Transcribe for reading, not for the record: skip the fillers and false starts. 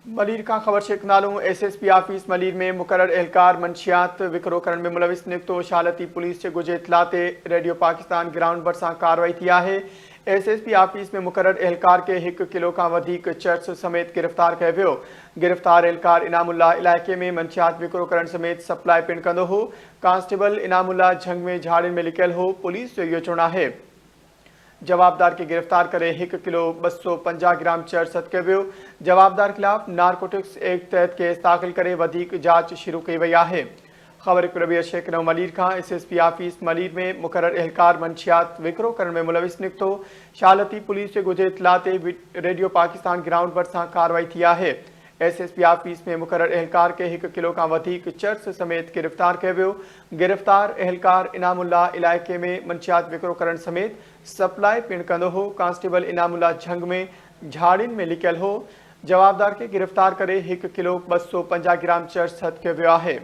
मलीर का ख़बर शेख नालों एसएसपी ऑफिस मलीर में मुकर्रर एहलकार मंशियात विक्रो करण में मुलविस निकतो शालती पुलिस से गुजे इतलाते रेडियो पाकिस्तान ग्राउंड पर सां कार्रवाई थी है। एसएसपी ऑफिस में मुकर्रर एहलकार के 1 किलो का वधिक चर्स समेत गिरफ्तार किया वियो। गिरफ्तार एहलकार इनामुल्ला इलाके में मंशियात विक्रो करण समेत सप्लाई पिण कंदो हो। कांस्टेबल इनामुल्ला झंग में झाड़िन में लिखियल हो। पुलिस जो इहो चवणु है जवाबदार के गिरफ्तार करे 1 किलो 250 ग्राम चर्स हथ कयो वियो। जवाबदार खिलाफ नारकोटिक्स एक्ट तहत केस दाख़िल करे वधिक जांच शुरू कई वई है। ख़बर रबिया शेख नव मलीर का एसएसपी ऑफिस मलीर में मुकर्रर एहलकार मंशियात विक्रो करण में मुलविस निकतो शालती पुलिस से गुजे इतलाते रेडियो पाकिस्तान ग्राउंड पर सां कार्रवाई थी है। एसएसपी ऑफिस में मुकर्रर एहलकार के 1 किलो का वधिक चर्स समेत गिरफ्तार किया वियो। गिरफ्तार एहलकार इनामुल्ला इलाके में मंशियात विक्रो करण समेत सप्लाई पिण कंदो हो। कांस्टेबल इनामुल्ला झंग में झाड़िन में लिखियल हो। जवाबदार के गिरफ्तार करे 1 किलो 250 ग्राम चर्स हथ कयो वियो है।